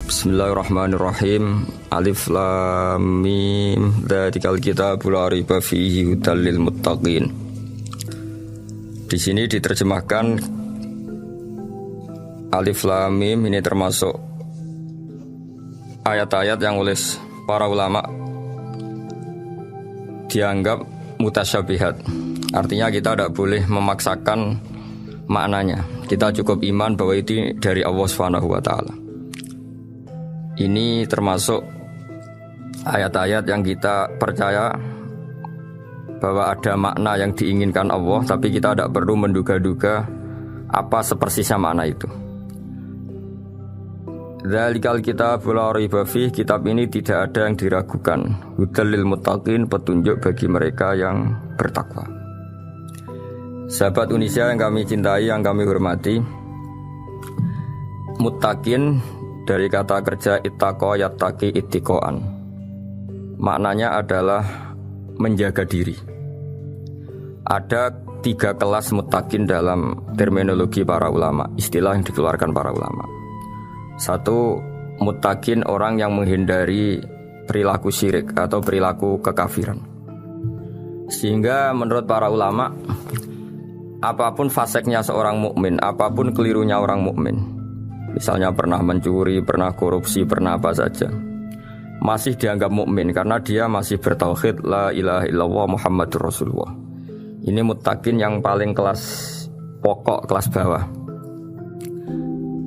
Bismillahirrahmanirrahim. Alif lam mim. Dzalikal kitabul la raiba fihi hudal lil muttaqin. Di sini diterjemahkan Alif lam mim ini termasuk ayat-ayat yang oleh para ulama dianggap mutasyabihat. Artinya kita tidak boleh memaksakan maknanya. Kita cukup iman bahwa itu dari Allah Subhanahu wa taala. Ini termasuk ayat-ayat yang kita percaya bahwa ada makna yang diinginkan Allah, tapi kita tidak perlu menduga-duga apa sepersisnya makna itu. Dzalikal kitabul la raiba fihi, kitab ini tidak ada yang diragukan. Hudal lil muttaqin, petunjuk bagi mereka yang bertakwa. Sahabat Unisia yang kami cintai, yang kami hormati, muttaqin dari kata kerja ittaqo yattaqi ittiqoan. Maknanya adalah menjaga diri. Ada 3 kelas muttaqin dalam terminologi para ulama, istilah yang dikeluarkan para ulama. 1, muttaqin orang yang menghindari perilaku syirik atau perilaku kekafiran. Sehingga menurut para ulama, apapun faseknya seorang mukmin, apapun kelirunya orang mukmin, misalnya pernah mencuri, pernah korupsi, pernah apa saja, masih dianggap mukmin karena dia masih bertauhid la ilaha illallah Muhammadur Rasulullah. Ini muttaqin yang paling kelas pokok, kelas bawah.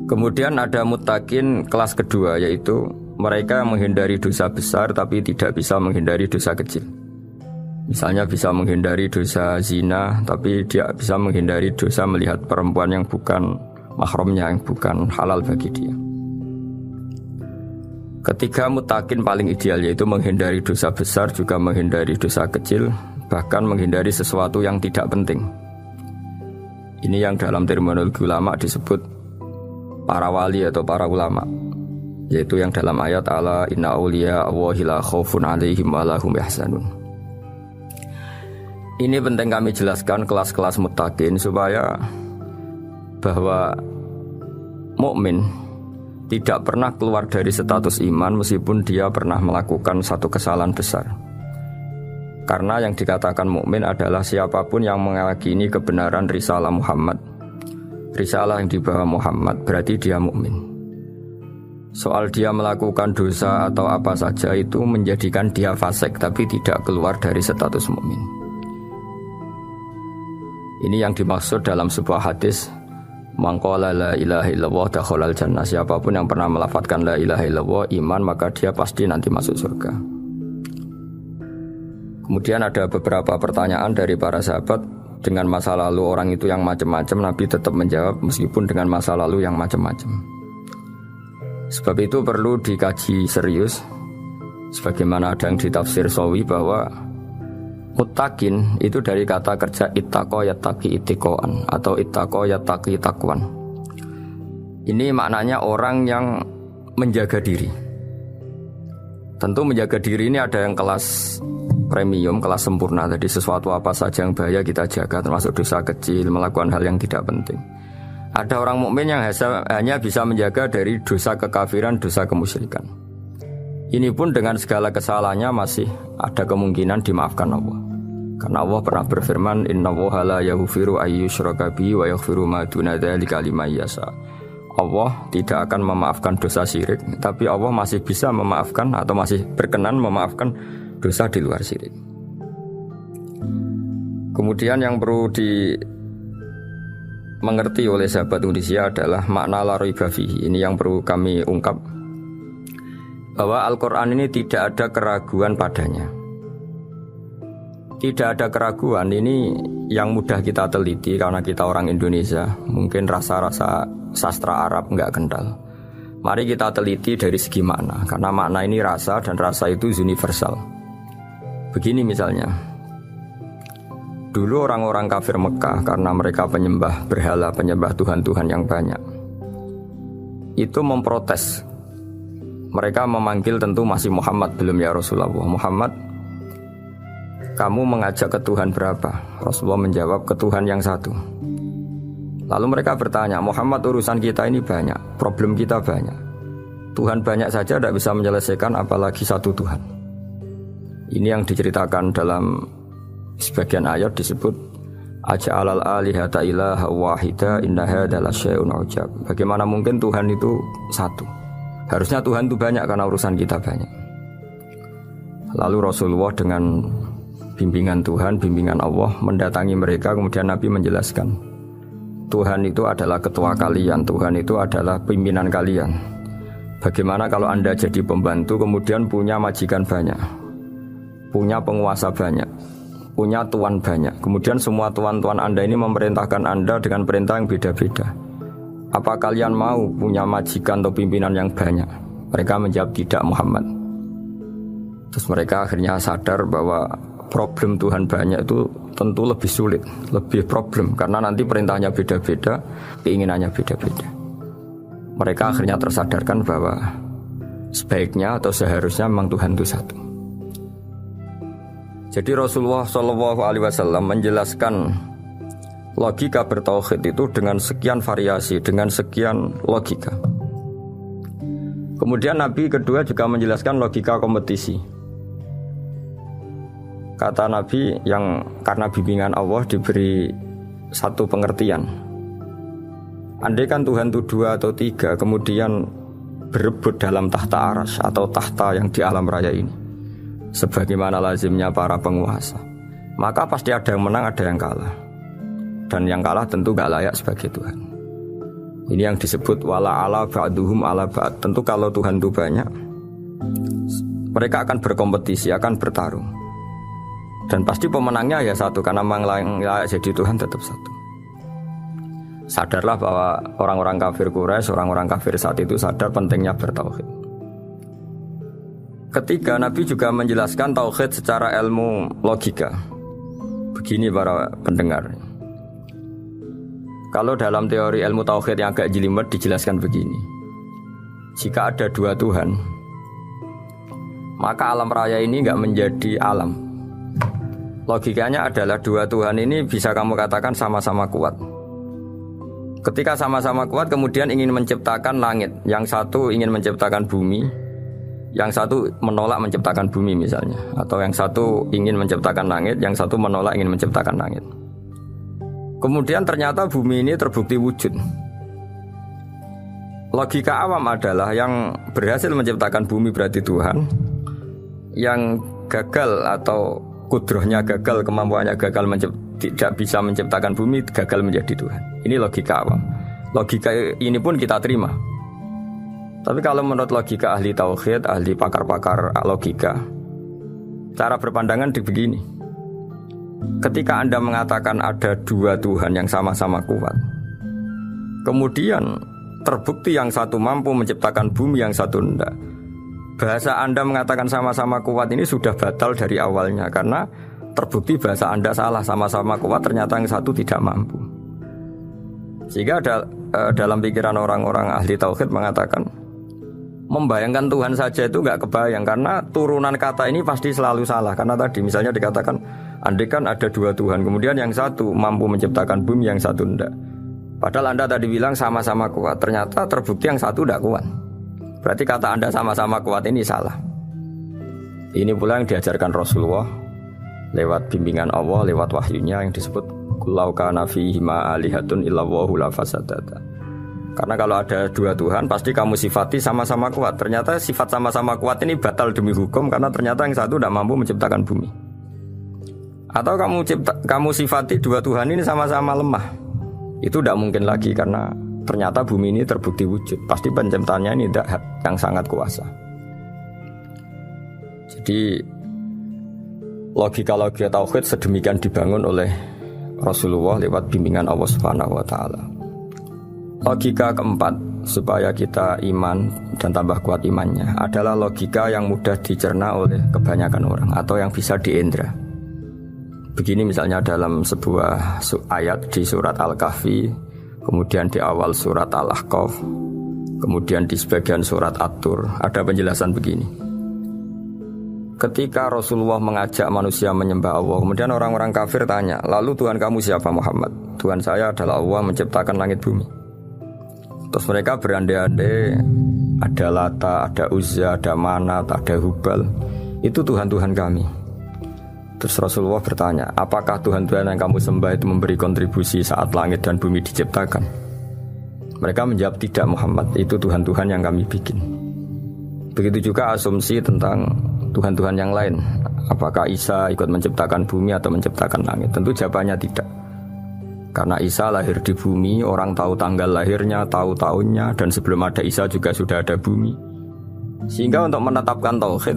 Kemudian ada muttaqin kelas kedua, yaitu mereka menghindari dosa besar tapi tidak bisa menghindari dosa kecil. Misalnya bisa menghindari dosa zina, tapi dia bisa menghindari dosa melihat perempuan yang bukan mahramnya, yang bukan halal bagi dia. Ketiga muttaqin paling ideal, yaitu menghindari dosa besar, juga menghindari dosa kecil, bahkan menghindari sesuatu yang tidak penting. Ini yang dalam terminologi ulama disebut para wali atau para ulama, yaitu yang dalam ayat ala inna awliya Allahi la khaufun alaihim wa lahum yahzanun. Ini penting kami jelaskan kelas-kelas muttaqin supaya bahwa mukmin tidak pernah keluar dari status iman meskipun dia pernah melakukan satu kesalahan besar. Karena yang dikatakan mukmin adalah siapapun yang meyakini kebenaran risalah Muhammad, risalah yang dibawa Muhammad, berarti dia mukmin. Soal dia melakukan dosa atau apa saja itu menjadikan dia fasik, tapi tidak keluar dari status mukmin. Ini yang dimaksud dalam sebuah hadis, man qala la ilaha illallah dakhalal jannah. Siapapun yang pernah melafadzkan la ilaha illallah iman, maka dia pasti nanti masuk surga. Kemudian ada beberapa pertanyaan dari para sahabat dengan masa lalu orang itu yang macam-macam. Nabi tetap menjawab meskipun dengan masa lalu yang macam-macam. Sebab itu perlu dikaji serius. Sebagaimana ada yang ditafsir Sawi bahwa muttaqin itu dari kata kerja ittaqo yattaqi ittiqoan atau ittaqo yattaqi taqwan. Ini maknanya orang yang menjaga diri. Tentu menjaga diri ini ada yang kelas premium, kelas sempurna. Jadi sesuatu apa saja yang bahaya kita jaga, termasuk dosa kecil, melakukan hal yang tidak penting. Ada orang mukmin yang hanya bisa menjaga dari dosa kekafiran, dosa kemusyrikan. Ini pun dengan segala kesalahannya masih ada kemungkinan dimaafkan Allah. Karena Allah pernah berfirman, innallaha la yaghfiru ayyushraka bihi wa yaghfiru ma duna dzalika liman yasha. Allah tidak akan memaafkan dosa syirik, tapi Allah masih bisa memaafkan atau masih berkenan memaafkan dosa di luar syirik. Kemudian yang perlu dimengerti oleh sahabat Unisia adalah makna la raiba fihi. Ini yang perlu kami ungkap, bahwa Al-Quran ini tidak ada keraguan padanya. Tidak ada keraguan, ini yang mudah kita teliti karena kita orang Indonesia. Mungkin rasa-rasa sastra Arab enggak kental. Mari kita teliti dari segi makna, karena makna ini rasa dan rasa itu universal. Begini misalnya, dulu orang-orang kafir Mekah karena mereka penyembah berhala, penyembah Tuhan-Tuhan yang banyak, itu memprotes. Mereka memanggil tentu masih Muhammad, belum ya Rasulullah. Muhammad, kamu mengajak ke Tuhan berapa? Rasulullah menjawab, ke Tuhan yang satu. Lalu mereka bertanya, Muhammad, urusan kita ini banyak, problem kita banyak. Tuhan banyak saja tidak bisa menyelesaikan, apalagi satu Tuhan. Ini yang diceritakan dalam sebagian ayat disebut aja'alal alihata ilaha wahida inna hadza lasyai'un ujab. Bagaimana mungkin Tuhan itu satu? Harusnya Tuhan itu banyak karena urusan kita banyak. Lalu Rasulullah dengan bimbingan Tuhan, bimbingan Allah mendatangi mereka, kemudian Nabi menjelaskan Tuhan itu adalah ketua kalian, Tuhan itu adalah pimpinan kalian. Bagaimana kalau Anda jadi pembantu kemudian punya majikan banyak, punya penguasa banyak, punya tuan banyak, kemudian semua tuan-tuan Anda ini memerintahkan Anda dengan perintah yang beda-beda. Apa kalian mau punya majikan atau pimpinan yang banyak? Mereka menjawab tidak, Muhammad. Terus mereka akhirnya sadar bahwa problem Tuhan banyak itu tentu lebih sulit, lebih problem, karena nanti perintahnya beda-beda, keinginannya beda-beda. Mereka akhirnya tersadarkan bahwa sebaiknya atau seharusnya memang Tuhan itu satu. Jadi Rasulullah SAW menjelaskan logika bertauhid itu dengan sekian variasi, dengan sekian logika. Kemudian Nabi kedua juga menjelaskan logika kompetisi. Kata Nabi yang karena bimbingan Allah diberi satu pengertian. Andai kan Tuhan itu 2 atau 3 kemudian berebut dalam tahta arsy atau tahta yang di alam raya ini, sebagaimana lazimnya para penguasa, maka pasti ada yang menang, ada yang kalah. Dan yang kalah tentu gak layak sebagai Tuhan. Ini yang disebut wala ala ba'duhum ala ba'd. Tentu kalau Tuhan itu banyak, mereka akan berkompetisi, akan bertarung. Dan pasti pemenangnya ya satu, karena memang yang layak jadi Tuhan tetap satu. Sadarlah bahwa orang-orang kafir Quraisy, orang-orang kafir saat itu sadar pentingnya bertauhid. Ketiga, Nabi juga menjelaskan tauhid secara ilmu logika. Begini para pendengar. Kalau dalam teori ilmu tauhid yang agak jelimet dijelaskan begini. Jika ada 2 Tuhan, maka alam raya ini enggak menjadi alam. Logikanya adalah 2 Tuhan ini bisa kamu katakan sama-sama kuat. Ketika sama-sama kuat kemudian ingin menciptakan langit, yang satu ingin menciptakan bumi, yang satu menolak menciptakan bumi misalnya, atau yang satu ingin menciptakan langit, yang satu menolak ingin menciptakan langit. Kemudian ternyata bumi ini terbukti wujud. Logika awam adalah yang berhasil menciptakan bumi berarti Tuhan, yang gagal atau kudrohnya gagal, kemampuannya gagal tidak bisa menciptakan bumi, gagal menjadi Tuhan. Ini logika awam. Logika ini pun kita terima. Tapi kalau menurut logika ahli tauhid, ahli pakar-pakar logika, cara berpandangan begini. Ketika Anda mengatakan ada 2 Tuhan yang sama-sama kuat, kemudian terbukti yang satu mampu menciptakan bumi, yang satu tidak, bahasa Anda mengatakan sama-sama kuat ini sudah batal dari awalnya, karena terbukti bahasa Anda salah, sama-sama kuat ternyata yang satu tidak mampu. Sehingga dalam pikiran orang-orang ahli tauhid mengatakan membayangkan Tuhan saja itu nggak kebayang, karena turunan kata ini pasti selalu salah. Karena tadi misalnya dikatakan andai kan ada 2 Tuhan, kemudian yang satu mampu menciptakan bumi, yang satu tidak. Padahal Anda tadi bilang sama-sama kuat, ternyata terbukti yang satu tidak kuat. Berarti kata Anda sama-sama kuat ini salah. Ini pula yang diajarkan Rasulullah lewat bimbingan Allah, lewat wahyunya yang disebut Kullau kana fihi ma alihatun illa wahu la fasadata. Karena kalau ada 2 Tuhan pasti kamu sifati sama-sama kuat. Ternyata sifat sama-sama kuat ini batal demi hukum, karena ternyata yang satu tidak mampu menciptakan bumi. Atau kamu sifati 2 Tuhan ini sama-sama lemah. Itu tidak mungkin lagi, karena ternyata bumi ini terbukti wujud. Pasti penciptanya ini tidak yang sangat kuasa. Jadi logika-logika tauhid sedemikian dibangun oleh Rasulullah lewat bimbingan Allah Subhanahu wa taala. Logika keempat supaya kita iman dan tambah kuat imannya adalah logika yang mudah dicerna oleh kebanyakan orang atau yang bisa diindra. Begini misalnya dalam sebuah ayat di surat Al-Kahfi, kemudian di awal surat Al-Ahqaf, kemudian di sebagian surat At-Tur ada penjelasan begini. Ketika Rasulullah mengajak manusia menyembah Allah, kemudian orang-orang kafir tanya, lalu Tuhan kamu siapa Muhammad? Tuhan saya adalah Allah menciptakan langit bumi. Terus mereka berandai-andai ada Lata, ada Uzza, ada Manat, ada Hubal. Itu Tuhan-Tuhan kami. Terus Rasulullah bertanya, apakah Tuhan-Tuhan yang kamu sembah itu memberi kontribusi saat langit dan bumi diciptakan? Mereka menjawab, tidak Muhammad, itu Tuhan-Tuhan yang kami bikin. Begitu juga asumsi tentang Tuhan-Tuhan yang lain. Apakah Isa ikut menciptakan bumi atau menciptakan langit? Tentu jawabannya tidak. Karena Isa lahir di bumi, orang tahu tanggal lahirnya, tahu tahunnya, dan sebelum ada Isa juga sudah ada bumi. Sehingga untuk menetapkan tauhid,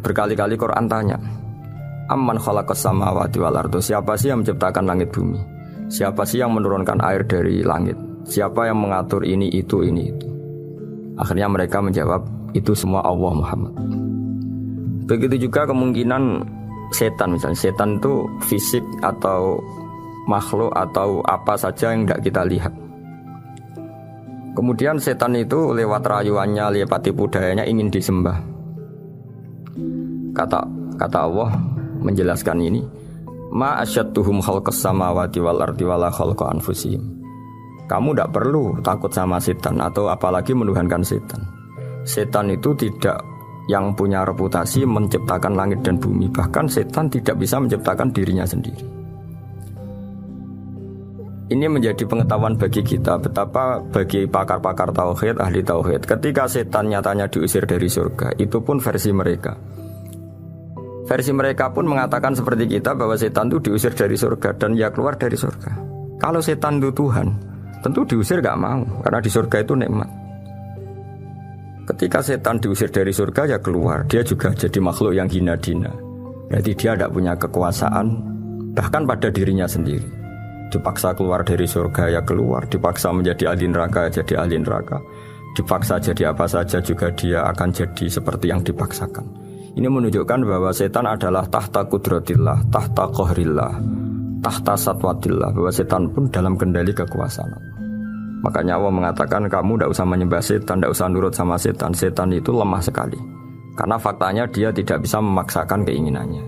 berkali-kali Quran tanya, Amman khalaqas samawati wal ardo, siapa sih yang menciptakan langit bumi? Siapa sih yang menurunkan air dari langit? Siapa yang mengatur ini itu? Akhirnya mereka menjawab, itu semua Allah Muhammad. Begitu juga kemungkinan setan, misalnya setan itu fisik atau makhluk atau apa saja yang tidak kita lihat. Kemudian setan itu lewat rayuannya, lewat tipu dayanya ingin disembah. Kata Allah menjelaskan ini, ma asyadduhum khalqas samawati wal ardi wala khalqa anfusihim. Kamu tidak perlu takut sama setan atau apalagi menuhankan setan. Setan itu tidak yang punya reputasi menciptakan langit dan bumi. Bahkan setan tidak bisa menciptakan dirinya sendiri. Ini menjadi pengetahuan bagi kita, betapa bagi pakar-pakar tauhid, ahli tauhid, ketika setan nyatanya diusir dari surga, itu pun versi mereka. Versi mereka pun mengatakan seperti kita, bahwa setan itu diusir dari surga dan ya keluar dari surga. Kalau setan itu Tuhan, tentu diusir gak mau, karena di surga itu nikmat. Ketika setan diusir dari surga ya keluar, dia juga jadi makhluk yang hina-dina. Berarti dia tidak punya kekuasaan, bahkan pada dirinya sendiri. Dipaksa keluar dari surga ya keluar, dipaksa menjadi ahli neraka ya jadi ahli neraka, dipaksa jadi apa saja juga dia akan jadi seperti yang dipaksakan. Ini menunjukkan bahwa setan adalah tahta kudratillah, tahta qahrillah, tahta satwatillah, bahwa setan pun dalam kendali kekuasaan. Makanya Allah mengatakan kamu tidak usah menyembah setan, tidak usah nurut sama setan. Setan itu lemah sekali, karena faktanya dia tidak bisa memaksakan keinginannya.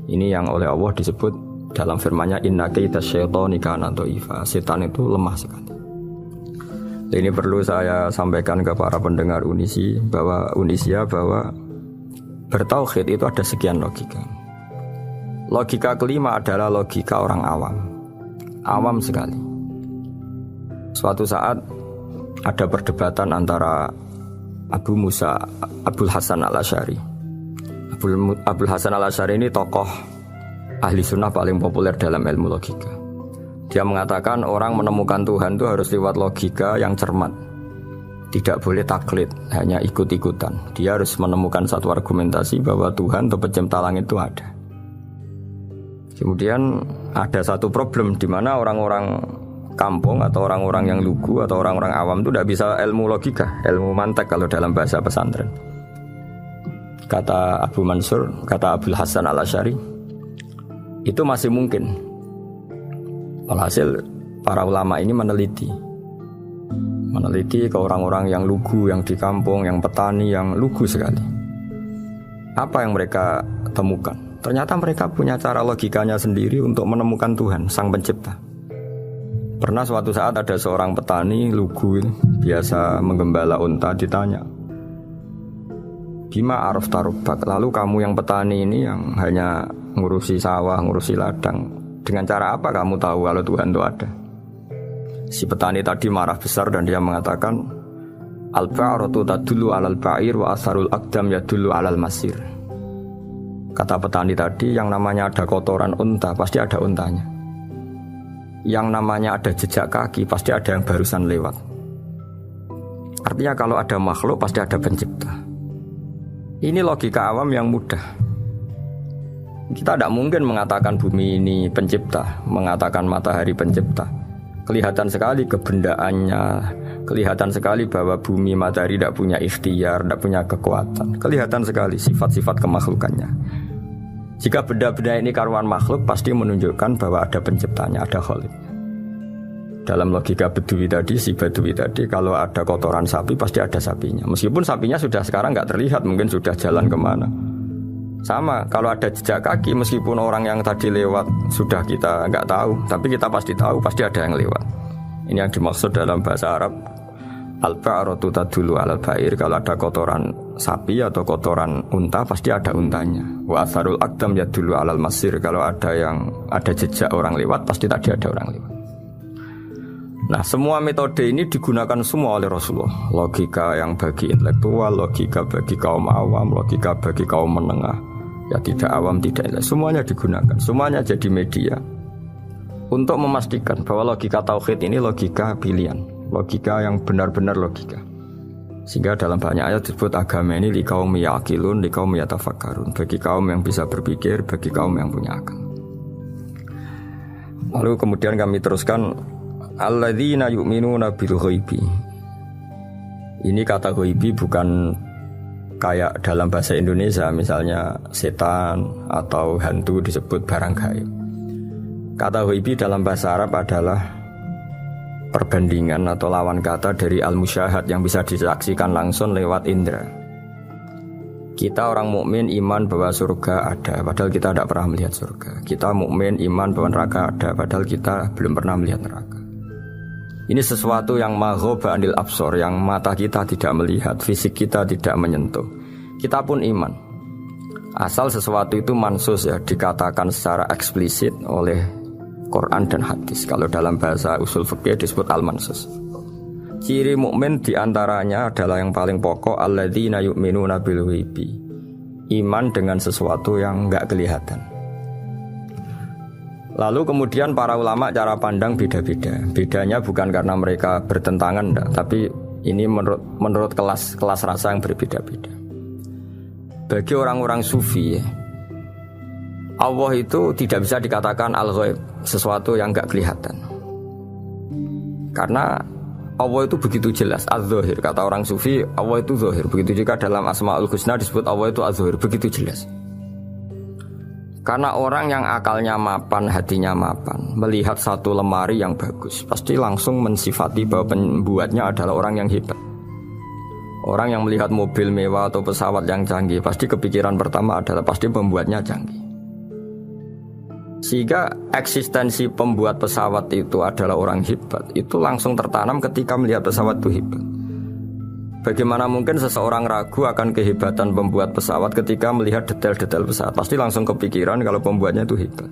Ini yang oleh Allah disebut dalam firman-Nya, inna kaida syaitani kana dhaifa. Setan itu lemah sekali. Ini perlu saya sampaikan ke para pendengar Unisia bahwa bertauhid itu ada sekian logika. Logika kelima adalah logika orang awam. Awam sekali. Suatu saat ada perdebatan antara Abul Hasan al-Asy'ari. Abul Hasan al-Asy'ari ini tokoh ahli sunnah paling populer dalam ilmu logika. Dia mengatakan orang menemukan Tuhan itu harus lewat logika yang cermat. Tidak boleh taklid, hanya ikut-ikutan. Dia harus menemukan satu argumentasi bahwa Tuhan atau pencipta langit itu ada. Kemudian ada satu problem di mana orang-orang kampung atau orang-orang yang lugu atau orang-orang awam itu tidak bisa ilmu logika, ilmu mantek kalau dalam bahasa pesantren. Kata Abul Hasan al-Asy'ari, itu masih mungkin. Alhasil para ulama ini meneliti ke orang-orang yang lugu, yang di kampung, yang petani, yang lugu sekali. Apa yang mereka temukan? Ternyata mereka punya cara logikanya sendiri untuk menemukan Tuhan, Sang Pencipta. Pernah suatu saat ada seorang petani lugu, biasa menggembala unta, ditanya, Bima araf tarubak, lalu kamu yang petani ini yang hanya ngurusi sawah, ngurusi ladang, dengan cara apa kamu tahu kalau Tuhan itu ada? Si petani tadi marah besar dan dia mengatakan, Al-ba'ratu tadullu alal ba'ir wa asarul aqdam yadullu alal masir. Kata petani tadi, yang namanya ada kotoran unta, pasti ada untanya. Yang namanya ada jejak kaki, pasti ada yang barusan lewat. Artinya kalau ada makhluk, pasti ada pencipta. Ini logika awam yang mudah. Kita tidak mungkin mengatakan bumi ini pencipta, mengatakan matahari pencipta. Kelihatan sekali kebendaannya, kelihatan sekali bahwa bumi matahari tidak punya ikhtiar, tidak punya kekuatan. Kelihatan sekali sifat-sifat kemakhlukannya. Jika benda-benda ini karuan makhluk, pasti menunjukkan bahwa ada penciptanya, ada khaliknya. Dalam logika Bedui tadi, si Bedui tadi, kalau ada kotoran sapi pasti ada sapinya. Meskipun sapinya sudah sekarang nggak terlihat, mungkin sudah jalan kemana. Sama, kalau ada jejak kaki, meskipun orang yang tadi lewat sudah kita nggak tahu, tapi kita pasti tahu, pasti ada yang lewat. Ini yang dimaksud dalam bahasa Arab, Al-ba'ratu tadullu 'alal ba'ir, kalau ada kotoran sapi atau kotoran unta pasti ada untanya. Wa atharul aqdam yadullu 'alal masir, kalau ada jejak orang lewat pasti tadi ada orang lewat. Nah, semua metode ini digunakan semua oleh Rasulullah. Logika yang bagi intelektual, logika bagi kaum awam, logika bagi kaum menengah, ya tidak awam, tidak, semuanya digunakan. Semuanya jadi media untuk memastikan bahwa logika tauhid ini logika pilihan, logika yang benar-benar logika. Sehingga dalam banyak ayat disebut agama ini li kaum yaqilun, li kaum yatafakkarun, bagi kaum yang bisa berpikir, bagi kaum yang punya akal. Lalu kemudian kami teruskan alladzina yu'minuna bil ghaibi. Ini kata ghaibi bukan kayak dalam bahasa Indonesia misalnya setan atau hantu disebut barang gaib. Kata ghaibi dalam bahasa Arab adalah perbandingan atau lawan kata dari al-musyahad yang bisa disaksikan langsung lewat indera. Kita orang mukmin iman bahwa surga ada, padahal kita tidak pernah melihat surga. Kita mukmin iman bahwa neraka ada, padahal kita belum pernah melihat neraka. Ini sesuatu yang maghoba anil absor, yang mata kita tidak melihat, fisik kita tidak menyentuh. Kita pun iman. Asal sesuatu itu mansus, ya, dikatakan secara eksplisit oleh Quran dan hadis. Kalau dalam bahasa usul fikih disebut al-mansus. Ciri mukmin diantaranya adalah yang paling pokok alladzina yu'minuna bil ghaibi. Iman dengan sesuatu yang enggak kelihatan. Lalu kemudian para ulama cara pandang beda-beda. Bedanya bukan karena mereka bertentangan enggak, tapi ini menurut kelas rasa yang berbeda-beda. Bagi orang-orang sufi, Allah itu tidak bisa dikatakan al-ghaib, sesuatu yang enggak kelihatan. Karena Allah itu begitu jelas, az-zahir. Kata orang sufi, Allah itu zahir. Begitu juga dalam Asmaul Husna disebut Allah itu az-zahir, begitu jelas. Karena orang yang akalnya mapan, hatinya mapan, melihat satu lemari yang bagus, pasti langsung mensifati bahwa pembuatnya adalah orang yang hebat. Orang yang melihat mobil mewah atau pesawat yang canggih, pasti kepikiran pertama adalah pasti pembuatnya canggih. Sehingga eksistensi pembuat pesawat itu adalah orang hebat, itu langsung tertanam ketika melihat pesawat itu hebat. Bagaimana mungkin seseorang ragu akan kehebatan pembuat pesawat ketika melihat detail-detail pesawat? Pasti langsung kepikiran kalau pembuatnya itu hebat.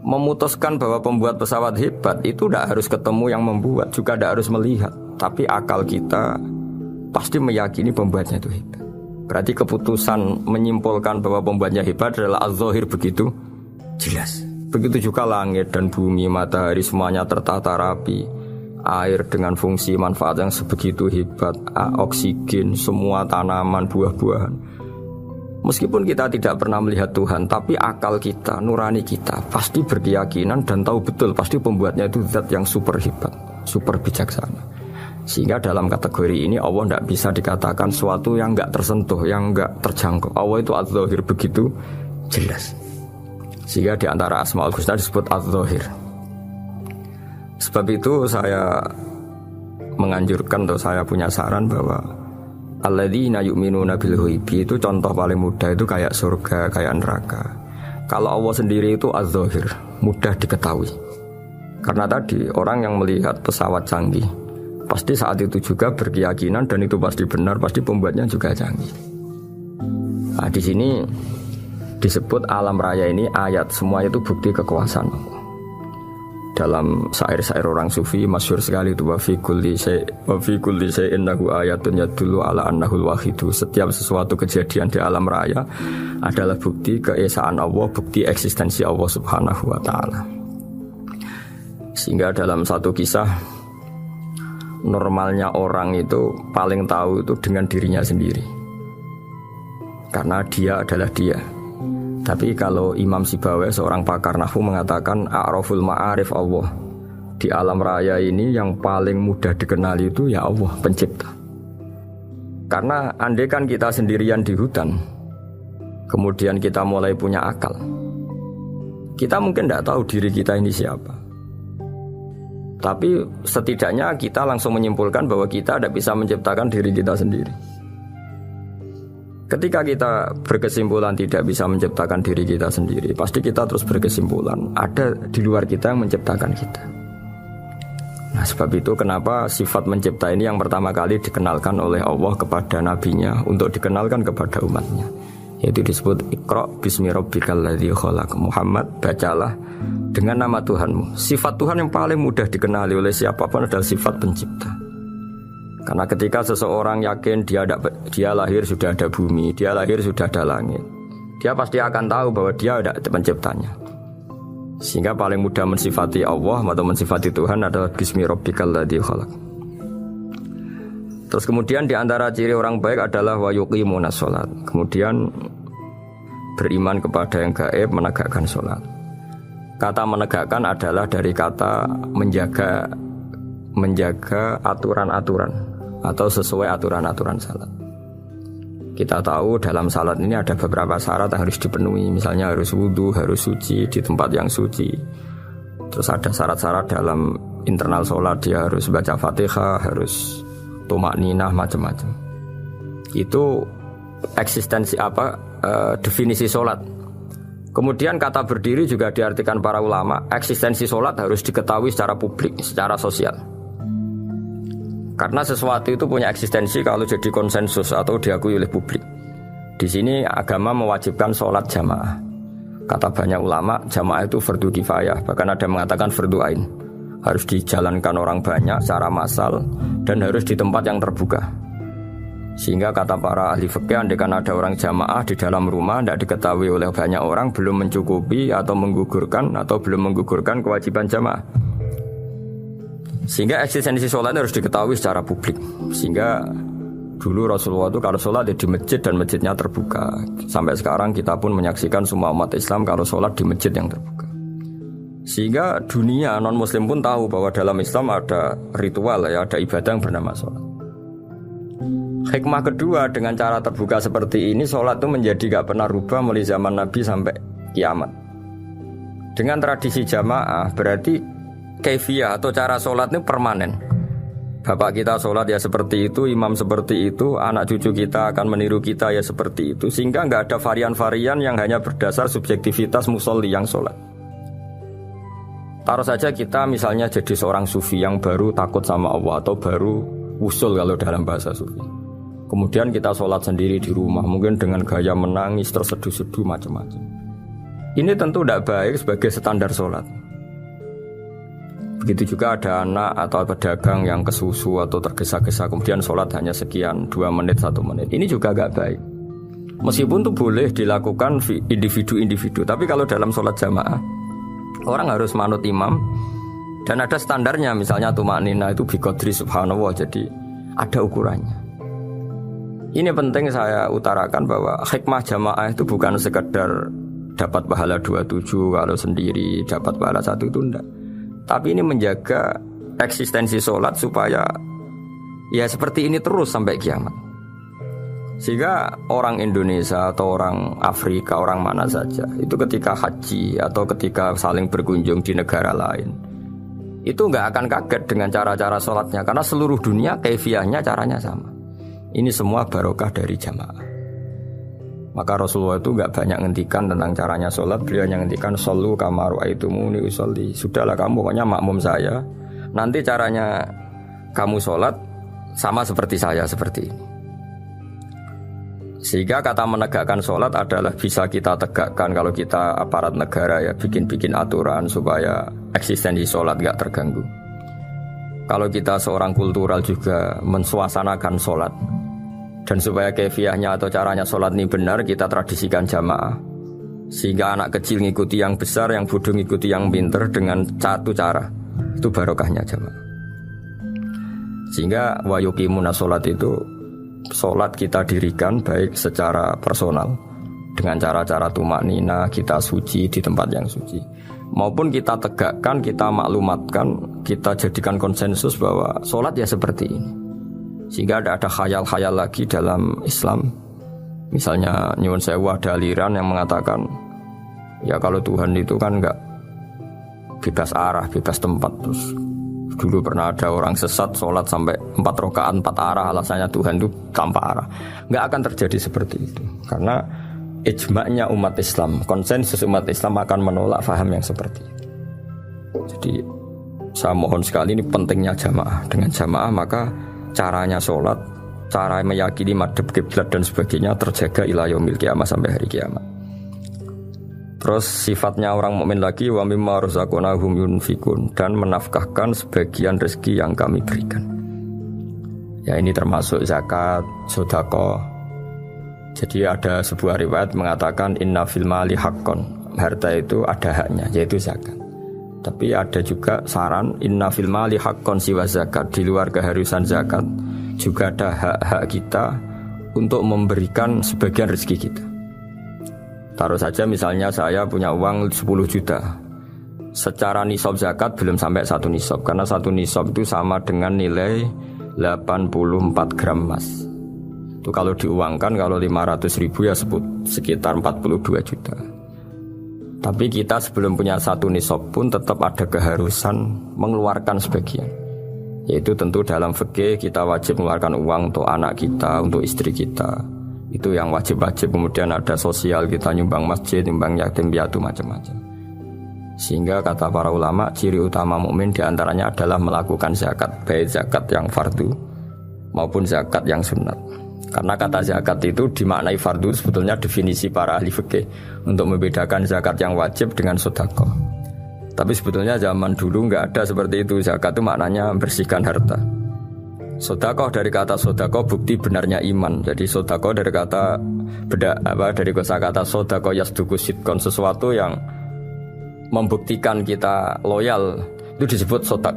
Memutuskan bahwa pembuat pesawat hebat itu tidak harus ketemu yang membuat, juga tidak harus melihat. Tapi akal kita pasti meyakini pembuatnya itu hebat. Berarti keputusan menyimpulkan bahwa pembuatnya hebat adalah az-zahir begitu jelas. Begitu juga langit dan bumi, matahari, semuanya tertata rapi. Air dengan fungsi manfaat yang sebegitu hebat, oksigen, semua tanaman, buah-buahan. Meskipun kita tidak pernah melihat Tuhan, tapi akal kita, nurani kita pasti berkeyakinan dan tahu betul pasti pembuatnya itu zat yang super hebat, super bijaksana. Sehingga dalam kategori ini Allah tidak bisa dikatakan sesuatu yang enggak tersentuh, yang enggak terjangkau. Allah itu az-zahir begitu jelas. Sehingga di antara Asmaul Husna disebut az-zahir. Sebab itu saya menganjurkan, atau saya punya saran bahwa alladzina yu'minuna bil ghaibi itu contoh paling mudah itu kayak surga, kayak neraka. Kalau Allah sendiri itu az-zahir, mudah diketahui. Karena tadi orang yang melihat pesawat canggih pasti saat itu juga berkeyakinan dan itu pasti benar, pasti pembuatnya juga canggih. Nah, di sini disebut alam raya ini ayat, semua itu bukti kekuasaan Allah. Dalam syair-syair orang sufi masyhur sekali itu wa fi kulli syai'in lahu ayatun yadullu ala annahul wahidu. Setiap sesuatu kejadian di alam raya adalah bukti keesaan Allah, bukti eksistensi Allah Subhanahu wa taala. Sehingga dalam satu kisah, normalnya orang itu paling tahu itu dengan dirinya sendiri. Karena dia adalah dia. Tapi kalau Imam Sibawai, seorang pakar nahwu, mengatakan a'raful ma'arif Allah. Di alam raya ini yang paling mudah dikenali itu ya Allah, pencipta. Karena andai kan kita sendirian di hutan, kemudian kita mulai punya akal, kita mungkin tidak tahu diri kita ini siapa. Tapi setidaknya kita langsung menyimpulkan bahwa kita tidak bisa menciptakan diri kita sendiri. Ketika kita berkesimpulan tidak bisa menciptakan diri kita sendiri, pasti kita terus berkesimpulan ada di luar kita yang menciptakan kita. Nah, sebab itu kenapa sifat mencipta ini yang pertama kali dikenalkan oleh Allah kepada nabinya untuk dikenalkan kepada umatnya. Yaitu disebut Iqra bismi rabbikal ladzi khalaq. Muhammad, bacalah dengan nama Tuhanmu. Sifat Tuhan yang paling mudah dikenali oleh siapapun adalah sifat pencipta. Karena ketika seseorang yakin dia lahir sudah ada bumi, dia lahir sudah ada langit, dia pasti akan tahu bahwa dia ada penciptanya. Sehingga paling mudah mensifati Allah atau mensifati Tuhan adalah bismi rabbikal ladzi khalaq. Terus kemudian di antara ciri orang baik adalah wa yuqimunas shalat. Kemudian beriman kepada yang gaib, menegakkan salat. Kata menegakkan adalah dari kata menjaga aturan-aturan atau sesuai aturan-aturan salat. Kita tahu dalam salat ini ada beberapa syarat yang harus dipenuhi. Misalnya harus wudu, harus suci di tempat yang suci. Terus ada syarat-syarat dalam internal salat, dia harus baca Fatihah, harus tumakninah, macam-macam. Itu eksistensi definisi salat. Kemudian kata berdiri juga diartikan para ulama, eksistensi salat harus diketahui secara publik, secara sosial. Karena sesuatu itu punya eksistensi kalau jadi konsensus atau diakui oleh publik. Di sini agama mewajibkan sholat jamaah. Kata banyak ulama, jamaah itu fardu kifayah. Bahkan ada yang mengatakan fardu ain. Harus dijalankan orang banyak secara massal dan harus di tempat yang terbuka. Sehingga kata para ahli fikih, andaikan ada orang jamaah di dalam rumah tidak diketahui oleh banyak orang, belum mencukupi atau belum menggugurkan kewajiban jamaah. Sehingga eksistensi sholat harus diketahui secara publik. Sehingga dulu Rasulullah itu kalau sholat di masjid dan masjidnya terbuka. Sampai sekarang kita pun menyaksikan semua umat Islam kalau sholat di masjid yang terbuka. Sehingga dunia non muslim pun tahu bahwa dalam Islam ada ritual, ada ibadah yang bernama sholat. Hikmah kedua, dengan cara terbuka seperti ini, sholat itu menjadi gak pernah rubah mulai zaman Nabi sampai kiamat. Dengan tradisi jamaah berarti kaifiyah atau cara sholat ini permanen. Bapak kita sholat ya seperti itu, imam seperti itu, anak cucu kita akan meniru kita ya seperti itu. Sehingga nggak ada varian-varian yang hanya berdasar subjektivitas musolli yang sholat. Taruh saja kita misalnya jadi seorang sufi yang baru takut sama Allah atau baru usul kalau dalam bahasa sufi. Kemudian kita sholat sendiri di rumah, mungkin dengan gaya menangis, terseduh-seduh macam-macam. Ini tentu tidak baik sebagai standar sholat. Begitu juga ada anak atau pedagang yang kesusu atau tergesa-gesa kemudian sholat hanya sekian 2 menit 1 menit. Ini juga agak baik. Meskipun itu boleh dilakukan individu-individu, tapi kalau dalam sholat jamaah orang harus manut imam dan ada standarnya. Misalnya tumakninah itu biqadri subhanallah, jadi ada ukurannya. Ini penting saya utarakan bahwa hikmah jamaah itu bukan sekedar dapat pahala 27 kalau sendiri, dapat pahala 1 itu enggak. Tapi ini menjaga eksistensi sholat supaya ya seperti ini terus sampai kiamat. Sehingga orang Indonesia atau orang Afrika, orang mana saja, itu ketika haji atau ketika saling berkunjung di negara lain, itu nggak akan kaget dengan cara-cara sholatnya. Karena seluruh dunia kaifiyahnya caranya sama. Ini semua barokah dari jamaah. Maka Rasulullah itu nggak banyak ngendikan tentang caranya sholat. Beliau hanya ngendikan shollu kama ra'aitumuni usolli. Sudahlah kamu pokoknya makmum saya. Nanti caranya kamu sholat sama seperti saya seperti ini. Sehingga kata menegakkan sholat adalah bisa kita tegakkan kalau kita aparat negara ya, bikin-bikin aturan supaya eksistensi sholat nggak terganggu. Kalau kita seorang kultural juga mensuasanakan sholat. Dan supaya kefiahnya atau caranya sholat ini benar, kita tradisikan jamaah. Sehingga anak kecil ngikuti yang besar, yang bodoh ngikuti yang pinter dengan satu cara. Itu barokahnya jamaah. Sehingga wa yuqimuna sholat itu, sholat kita dirikan baik secara personal, dengan cara-cara tumakninah, kita suci di tempat yang suci. Maupun kita tegakkan, kita maklumatkan, kita jadikan konsensus bahwa sholat ya seperti ini. Sehingga ada khayal-khayal lagi dalam Islam. Misalnya nyuwun sewu ada aliran yang mengatakan ya kalau Tuhan itu kan enggak bebas arah, bebas tempat. Terus dulu pernah ada orang sesat sholat sampai 4 rakaat 4 arah, alasannya Tuhan itu tanpa arah. Enggak akan terjadi seperti itu. Karena ijma'nya umat Islam, konsensus umat Islam akan menolak faham yang seperti itu. Jadi Saya mohon sekali, ini pentingnya jamaah. Dengan jamaah maka caranya sholat, cara meyakini madhab kiblat dan sebagainya terjaga ila yaumil qiyamah, sampai hari kiamat. Terus sifatnya orang mukmin lagi, wa mimma razaqnahum yunfikun, dan menafkahkan sebagian rezeki yang kami berikan. Ya ini termasuk zakat, sedekah. Jadi ada sebuah riwayat mengatakan inna fil mali haqqon, harta itu ada haknya, yaitu zakat. Tapi ada juga saran inna fil mali haqqon siwa zakat, di luar keharusan zakat juga ada hak-hak kita untuk memberikan sebagian rezeki kita. Taruh saja misalnya saya punya uang 10 juta. Secara nisab zakat belum sampai 1 nisab, karena 1 nisab itu sama dengan nilai 84 gram emas. Itu kalau diuangkan, kalau 500 ribu ya sekitar 42 juta. Tapi kita sebelum punya 1 nisab pun tetap ada keharusan mengeluarkan sebagian. Yaitu tentu dalam fikih kita wajib mengeluarkan uang untuk anak kita, untuk istri kita. Itu yang wajib-wajib. Kemudian ada sosial, kita nyumbang masjid, nyumbang yatim piatu, macam-macam. Sehingga kata para ulama, ciri utama mukmin diantaranya adalah melakukan zakat, baik zakat yang fardu maupun zakat yang sunat. Karena kata zakat itu dimaknai fardu, sebetulnya definisi para ahli fikih untuk membedakan zakat yang wajib dengan sedekah. Tapi sebetulnya zaman dulu nggak ada seperti itu. Zakat itu maknanya membersihkan harta. Sedekah dari kata sedekah bukti benarnya iman. Jadi sedekah dari kata dari kosakata sedekah yasduqu sidqon, sesuatu yang membuktikan kita loyal itu disebut sedekah.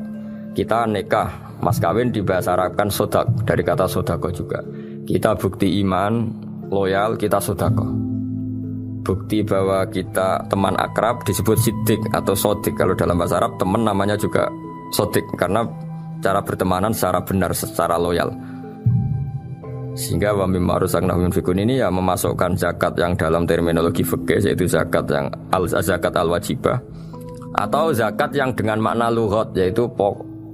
Kita nikah, mas kawin di bahasa Arab kan sedekah, dari kata sedekah juga. Kita bukti iman, loyal, kita sedekah. Bukti bahwa kita teman akrab disebut siddiq atau sodik. Kalau dalam bahasa Arab teman namanya juga sodik, karena cara bertemanan secara benar, secara loyal. Sehingga wa mimma razaqnahum yunfikun ini ya memasukkan zakat yang dalam terminologi fikih, yaitu zakat yang zakat al-wajibah, atau zakat yang dengan makna lughat, yaitu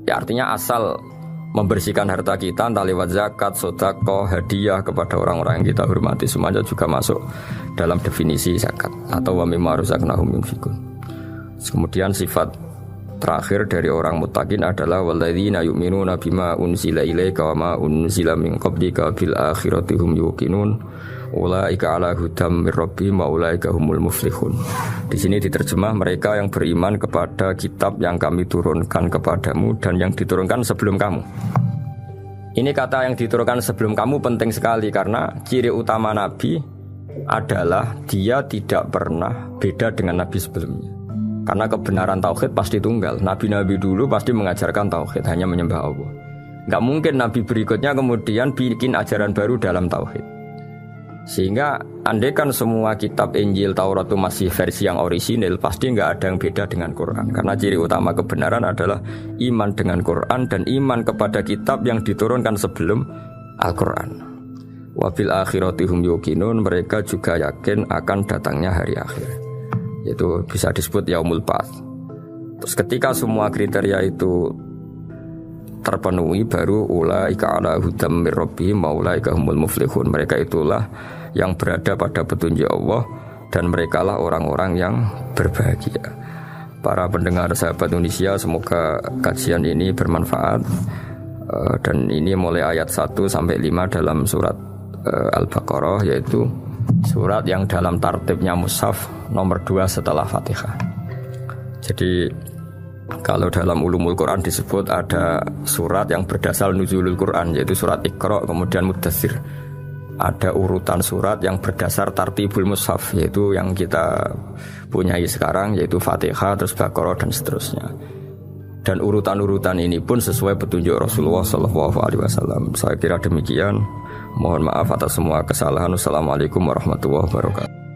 ya artinya asal membersihkan harta kita, entah lewat zakat, sedekah, hadiah kepada orang-orang yang kita hormati, semuanya juga masuk dalam definisi zakat atau wa mimma razaqnahum yunfikun. Kemudian sifat terakhir dari orang muttaqin adalah walladzina yu'minuna bima unzila ilaika wa ma unzila min qablika bil akhirati hum yuqinun ulaika ala hudam mir rabbihim wa ulaika humul muflihun. Di sini diterjemah mereka yang beriman kepada kitab yang kami turunkan kepadamu dan yang diturunkan sebelum kamu. Ini kata yang diturunkan sebelum kamu penting sekali, karena ciri utama Nabi adalah dia tidak pernah beda dengan Nabi sebelumnya. Karena kebenaran tauhid pasti tunggal. Nabi-nabi dulu pasti mengajarkan tauhid, hanya menyembah Allah. Enggak mungkin nabi berikutnya kemudian bikin ajaran baru dalam tauhid. Sehingga andaikan semua kitab Injil, Taurat itu masih versi yang orisinil, pasti enggak ada yang beda dengan Quran. Karena ciri utama kebenaran adalah iman dengan Quran dan iman kepada kitab yang diturunkan sebelum Al-Quran. Wabil akhirati hum yuqinun, mereka juga yakin akan datangnya hari akhir. Itu bisa disebut yaumul ba'ats. Terus ketika semua kriteria itu terpenuhi, baru ulaika ala hudam mir rabbihim wa ulaika humul muflihun. Mereka itulah yang berada pada petunjuk Allah dan merekalah orang-orang yang berbahagia. Para pendengar sahabat Indonesia, semoga kajian ini bermanfaat. Dan ini mulai ayat 1 sampai 5 dalam surat Al-Baqarah, yaitu surat yang dalam tartibnya mushaf nomor 2 setelah Fatihah. Jadi kalau dalam ulumul Quran disebut ada surat yang berdasar nuzulul Quran, yaitu surat Iqra, kemudian Muddatsir. Ada urutan surat yang berdasar tartibul mushaf, yaitu yang kita punyai sekarang, yaitu Fatihah, terus Baqarah dan seterusnya. Dan urutan-urutan ini pun sesuai petunjuk Rasulullah SAW. Saya kira demikian. Mohon maaf atas semua kesalahan. Wassalamualaikum warahmatullahi wabarakatuh.